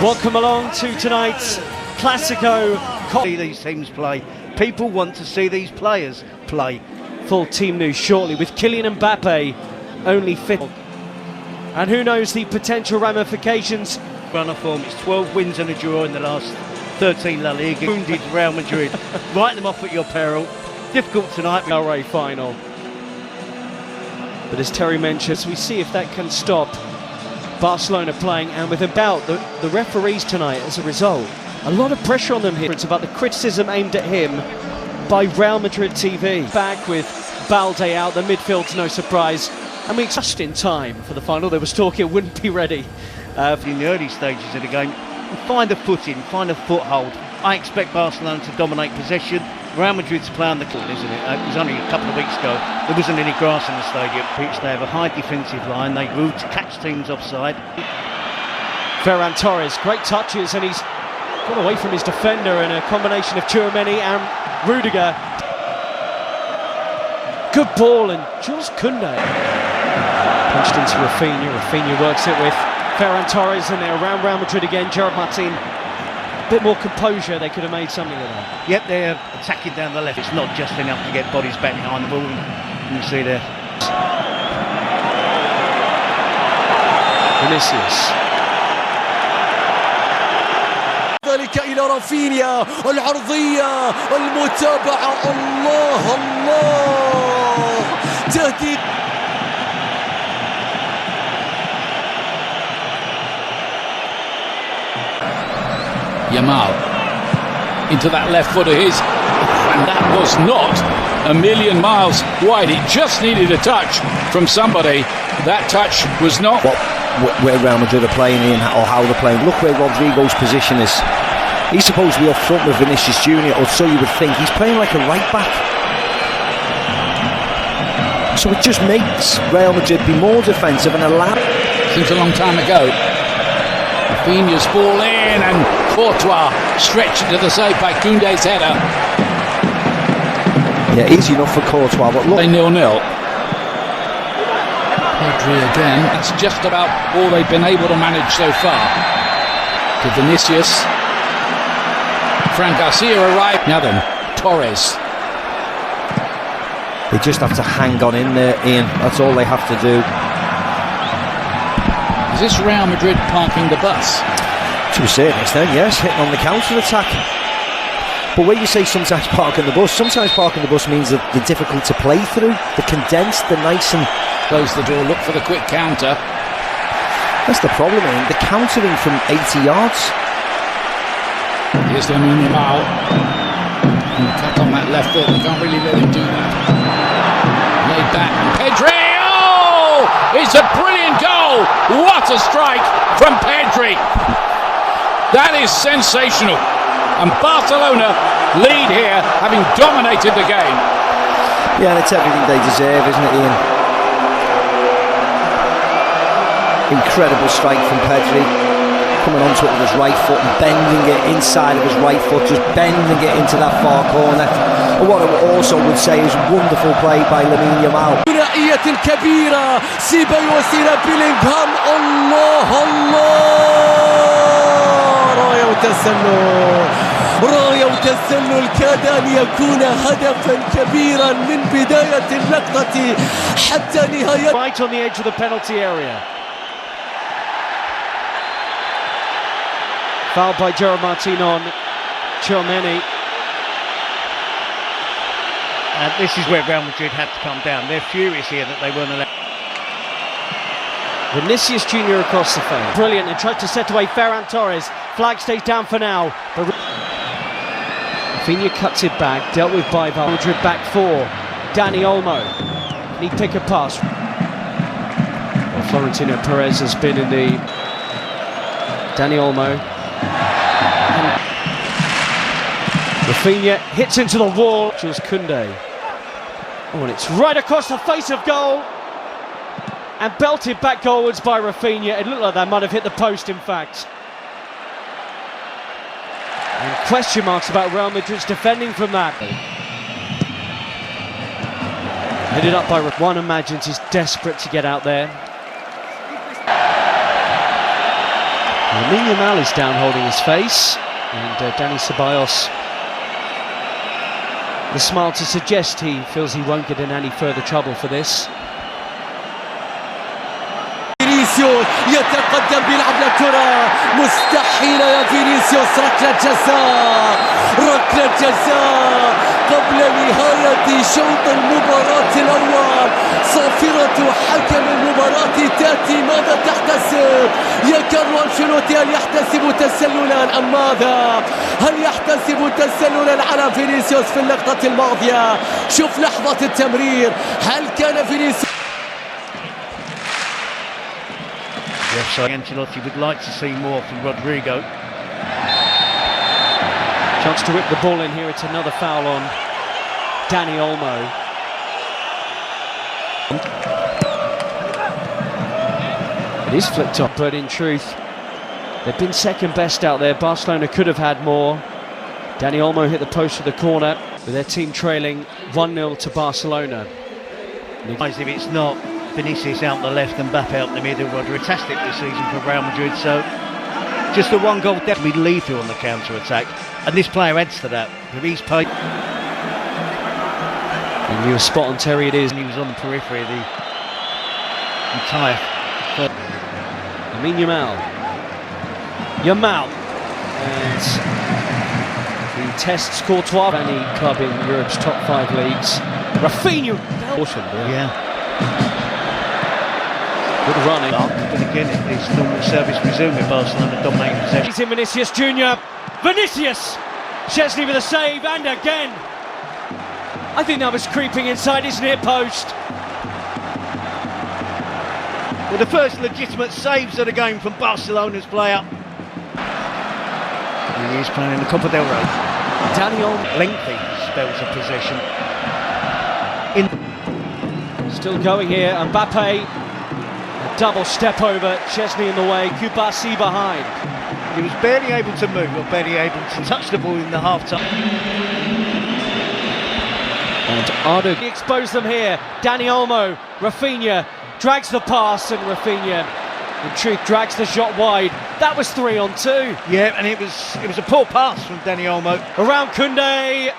Welcome along to tonight's Classico. See these teams play. People want to see these players play. Full team news shortly with Kylian Mbappe only fit. And who knows the potential ramifications. Run of form, it's 12 wins and a draw in the last 13 La Liga. Wounded Real Madrid. Write them off at your peril. Difficult tonight. LA final. But as Terry mentions, we see if that can stop Barcelona playing, and with about the referees tonight as a result. A lot of pressure on them here. It's about the criticism aimed at him by Real Madrid TV. Back with Balde out, the midfield's no surprise. And we just in time for the final. There was talk it wouldn't be ready. In the early stages of the game, find a footing, find a foothold. I expect Barcelona to dominate possession. Real Madrid's play on the court, isn't it? It was only a couple of weeks ago. There wasn't any grass in the stadium. They have a high defensive line. They rule to catch teams offside. Ferran Torres, great touches, and he's got away from his defender in a combination of Tchouaméni and Rudiger. Good ball, and Jules Koundé punched into Rafinha. Rafinha works it with Ferran Torres, and they're around Real Madrid again. Gerard Martin, a bit more composure, they could have made something of that. Yep, they're attacking down the left. It's not just enough to get bodies back behind the ball. You see there. Vinicius. ذلك إلى رافينيا العرضية المتابعة الله الله تهديد Yamal into that left foot of his, and that was not a million miles wide. It just needed a touch from somebody. That touch was not where Real Madrid are playing in or how they're playing. Look where Rodrigo's position is. He's supposed to be up front with Vinicius Junior, or so you would think. He's playing like a right back, so it just makes Real Madrid be more defensive and allow. Seems a long time ago. Rafinha's ball in, and Courtois stretched into the save by Koundé's header. Yeah, easy enough for Courtois, but look. 0-0. Pedri again. That's just about all they've been able to manage so far. To Vinicius. Fran Garcia arrived. Now then, Torres. They just have to hang on in there, Ian. That's all they have to do. Is this Real Madrid parking the bus? To a certain extent, yes, hitting on the counter-attack. But when you say sometimes parking the bus means that they're difficult to play through. They're condensed, they're nice and... Close the door, look for the quick counter. That's the problem, Ian. They're countering from 80 yards. Here's Lamine Yamal. Cut on that left foot, they can't really let him do that. Laid back, Pedri! Oh! It's a brilliant goal! What a strike from Pedri! That is sensational. And Barcelona lead here, having dominated the game. Yeah, and it's everything they deserve, isn't it, Ian? Incredible strike from Pedri. Coming onto it with his right foot and bending it inside of his right foot, just bending it into that far corner. And what I also would say is wonderful play by Lamine Yamal. ثنائية كبيرة سيبايوس إلى بيلينغهام الله الله راية وتسلل راية وتسلل كاد أن يكون هدفا كبيرا من بداية اللقطة حتى نهاية. Right on the edge of the penalty area. Fouled by Gerard Martin on Tchouaméni. And this is where Real Madrid had to come down. They're furious here that they weren't allowed. Vinicius Junior across the field. Brilliant, and tried to set away Ferran Torres. Flag stays down for now. But Rafinha cuts it back, dealt with by Real Madrid back four. Dani Olmo. Can he pick a pass? Well, Florentino Perez has been in the... Dani Olmo. Rafinha hits into the wall. Jules Koundé. Oh, and it's right across the face of goal. And belted back goalwards by Rafinha. It looked like that might have hit the post, in fact. And question marks about Real Madrid's defending from that. Headed up by one imagines he's desperate to get out there. Lamine Yamal is down holding his face, and Dani Ceballos, the smile to suggest he feels he won't get in any further trouble for this. فينيسيوس يتقدم بيلعب للكرة، مستحيلة يا فينيسيوس، ركلة جزاء، ركلة جزاء قبل نهاية شوط المباراة الأول. صافرة حكم المباراة تأتي، ماذا تحتسب يا كارلو أنشيلوتي؟ هل يحتسب تسللا أم ماذا؟ هل يحتسب تسللا على فينيسيوس في اللقطة الماضية؟ شوف لحظة التمرير، هل كان فينيسيوس؟ Yes, so Ancelotti would like to see more from Rodrigo. Chance to whip the ball in here. It's another foul on Dani Olmo. It is flicked up, but in truth, they've been second best out there. Barcelona could have had more. Dani Olmo hit the post of the corner, with their team trailing 1-0 to Barcelona. If it's not Vinicius out the left and Mbappe out the middle, Rodrigo fantastic this season for Real Madrid. So just the one goal definitely lethal on the counter-attack, and this player adds to that. If he's paid, And you were spot on, Terry. It is. and he was on the periphery of the entire. Lamine Yamal, and he tests Courtois, any club in Europe's top 5 leagues. Rafinha, Yeah. good running. But again, it's normal service resume with Barcelona dominating possession. He's in Vinicius Junior. Vinicius! Chesney with a save, and again. I think that was creeping inside his near post. Well, the first legitimate saves of the game from Barcelona's player. And he is playing in the Copa del Rey. Dani Olmo Lengthy spells of possession. still going here. Mbappe, a double step over. Chesney in the way. Kubasi behind. He was barely able to move, or barely able to touch the ball in the half-time. And Ardo exposed them here. Dani Olmo, Rafinha drags the pass, and Rafinha, in truth, drags the shot wide. That was 3-on-2. Yeah, and it was a poor pass from Dani Olmo. Around Koundé.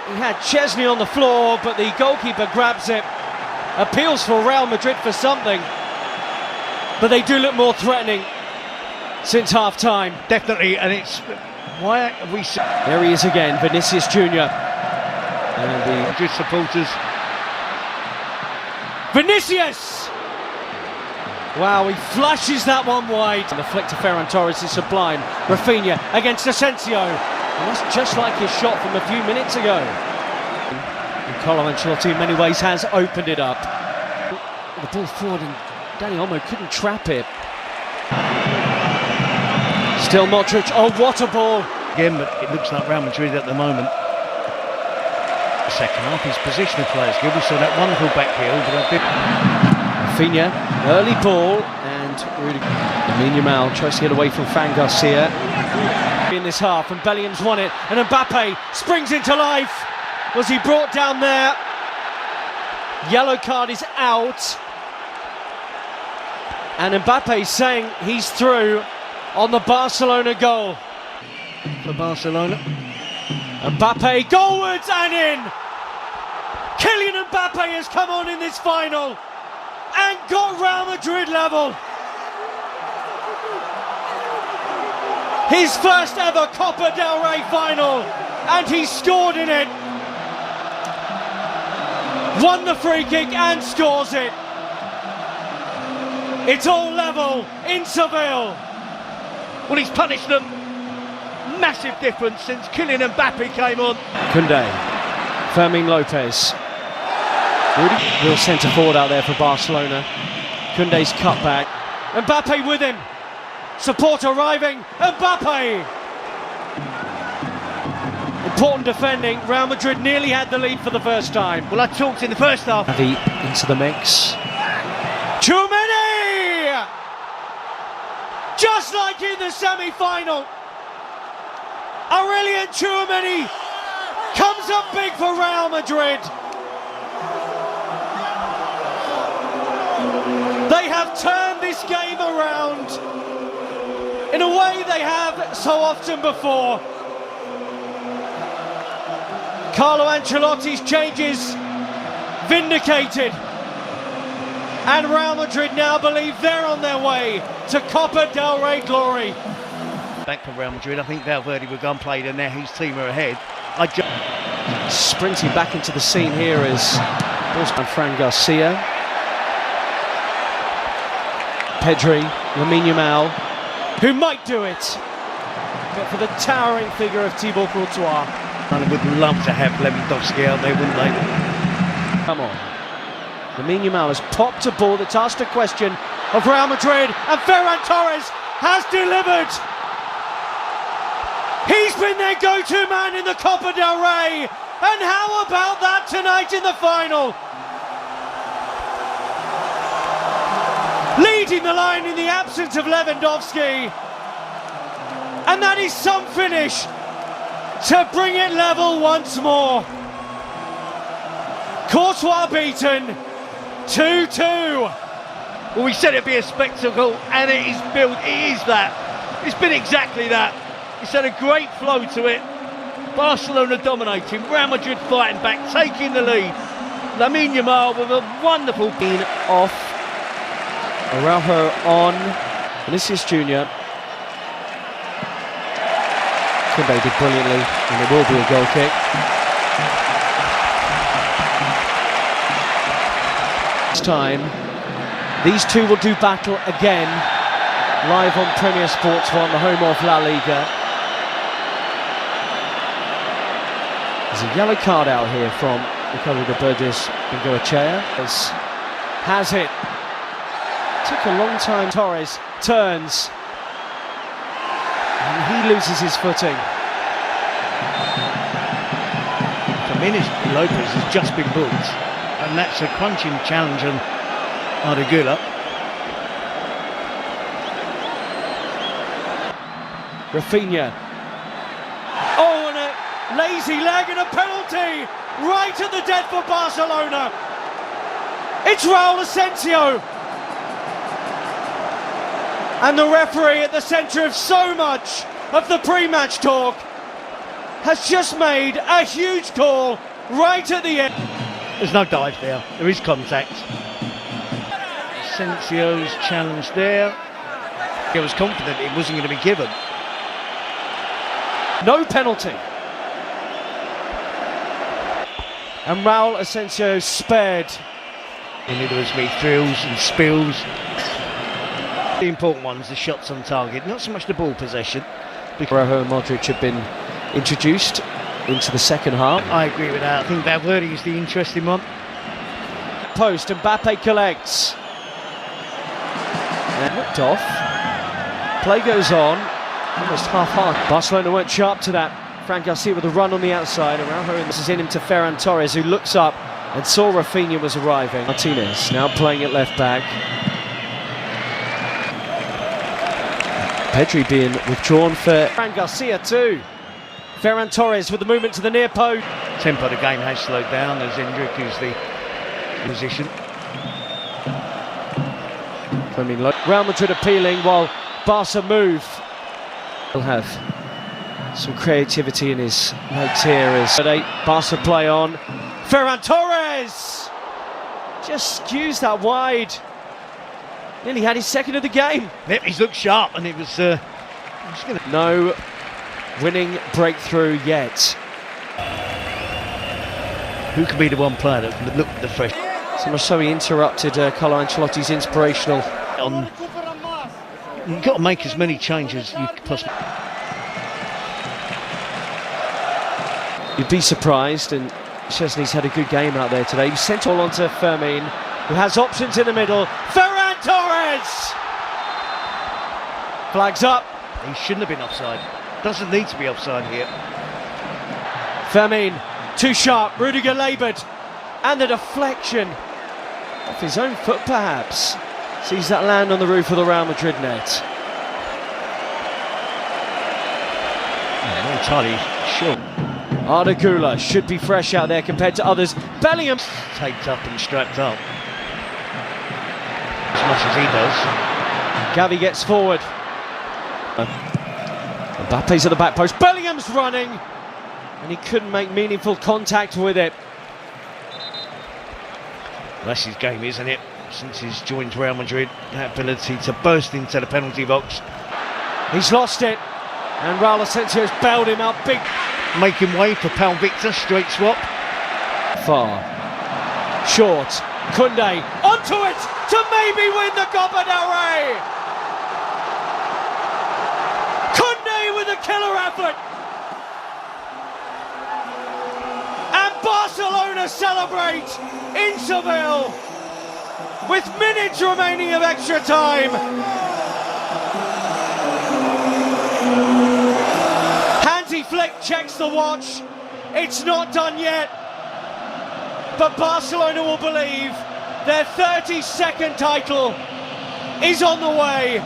He had Chesney on the floor, but the goalkeeper grabs it. Appeals for Real Madrid for something, but they do look more threatening since half-time. Definitely, and it's why have we seen There he is again, Vinicius Junior. And the Madrid supporters. Vinicius! Wow, he flashes that one wide. And the flick to Ferran Torres is sublime. Rafinha against Asensio. And that's just like his shot from a few minutes ago. And Carlo Ancelotti in many ways has opened it up. The ball forward, and Dani Olmo couldn't trap it. Still Modric. Oh, what a ball! Again, but it looks like Real Madrid at the moment. The second half, his position of play is good. We saw that wonderful back heel, but a bit. Rafinha, early ball, and Lamine Yamal tries to get away from Fran Garcia in this half, and Bellingham's won it, and Mbappe springs into life. Was he brought down there? Yellow card is out, and Mbappe saying he's through on the Barcelona goal. For Barcelona. Mbappe goalwards and in. Kylian Mbappe has come on in this final and got Real Madrid level. His first ever Copa del Rey final, and he scored in it. Won the free kick and scores it. It's all level in Seville. Well, he's punished them. Massive difference since Kylian Mbappe came on. Koundé, Fermin Lopez. Real centre forward out there for Barcelona. Koundé's cut back. Mbappe with him. Support arriving. Mbappe! Important defending. Real Madrid nearly had the lead for the first time. Well, I talked in the first half. Xavi into the mix. Too many! Just like in the semi-final. Aurelien Tchouameni comes up big for Real Madrid. They have turned this game around they have so often before. Carlo Ancelotti's changes vindicated. And Real Madrid now believe they're on their way to Copa del Rey glory. Back for Real Madrid. I think Valverde will go and play, and now his team are ahead. Sprinting back into the scene here is Fran Garcia, Pedri, Lamine Yamal, who might do it, but for the towering figure of Thibaut Courtois. And would love to have Lewandowski out there, wouldn't they? Come on. Lamine Yamal has popped a ball that's asked a question of Real Madrid, and Ferran Torres has delivered. He's been their go-to man in the Copa del Rey, and how about that tonight in the final? Leading the line in the absence of Lewandowski, and that is some finish to bring it level once more. Courtois beaten, 2-2. Well, we said it'd be a spectacle, and it is built. It is that. It's been exactly that. It's had a great flow to it. Barcelona dominating, Real Madrid fighting back, taking the lead. Lamine Yamal with a wonderful being off. Araujo on. Vinicius Jr. Koundé did brilliantly, and it will be a goal kick. This time, these two will do battle again, live on Premier Sports 1, the home of La Liga. There's a yellow card out here from Ricardo Burgess Bengoechea. Has it. Took a long time. Torres turns. And he loses his footing. Jimenez Lopez has just been booked, and that's a crunching challenge on Ardegula. Rafinha. Oh, and a lazy leg and a penalty right at the dead for Barcelona. It's Raul Asensio. And the referee at the centre of so much of the pre-match talk has just made a huge call right at the end. There's no dive there, there is contact. Asensio's challenge there. He was confident it wasn't going to be given. No penalty. And Raul Asensio spared. And there was be thrills and spills. The important ones, the shots on target, not so much the ball possession. Araujo and Modric have been introduced into the second half. I agree with that. I think Valverde is the interesting one. Post, Mbappe collects. And whipped off. Play goes on. Almost half-hearted. Barcelona weren't sharp to that. Fran Garcia with a run on the outside. Araujo, and this is in him to Ferran Torres, who looks up and saw Rafinha was arriving. Martinez now playing at left back. Pedri being withdrawn for Fran Garcia too. Ferran Torres with the movement to the near post. Tempo of the game has slowed down as Endrick is the position. Real Madrid appealing while Barca move. He'll have some creativity in his legs here as Barca play on. Ferran Torres just skews that wide. Nearly had his second of the game. Yep, he's looked sharp, and it was. No winning breakthrough yet. Who could be the one player that would look the fresh? So much so he interrupted Carlo Ancelotti's inspirational. You've got to make as many changes as you could possibly. You'd be surprised, and Szczesny's had a good game out there today. He sent all on to Fermin, who has options in the middle. Ferran Torres! Flags up. He shouldn't have been offside. Doesn't need to be offside here. Fermin, too sharp. Rudiger laboured. And the deflection off his own foot, perhaps. Sees that land on the roof of the Real Madrid net. Not entirely sure. Ardegula should be fresh out there compared to others. Bellingham Taped up and strapped up. As much as he does. Gavi gets forward. Mbappe's at the back post. Bellingham's running, and he couldn't make meaningful contact with it. That's his game, isn't it? Since he's joined Real Madrid, that ability to burst into the penalty box. He's lost it, and Raul Asensio's bailed him out big. Making way for Pau Victor, straight swap. Far. Short. Koundé onto it to maybe win the Copa del Rey. Koundé with a killer effort. And Barcelona celebrate in Seville with minutes remaining of extra time. Hansi Flick checks the watch. It's not done yet. But Barcelona will believe their 32nd title is on the way.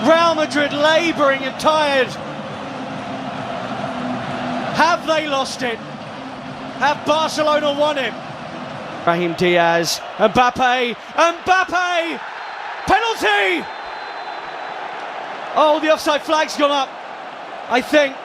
Real Madrid labouring and tired. Have they lost it? Have Barcelona won it? Brahim Diaz, Mbappe, penalty! Oh, the offside flag's gone up, I think.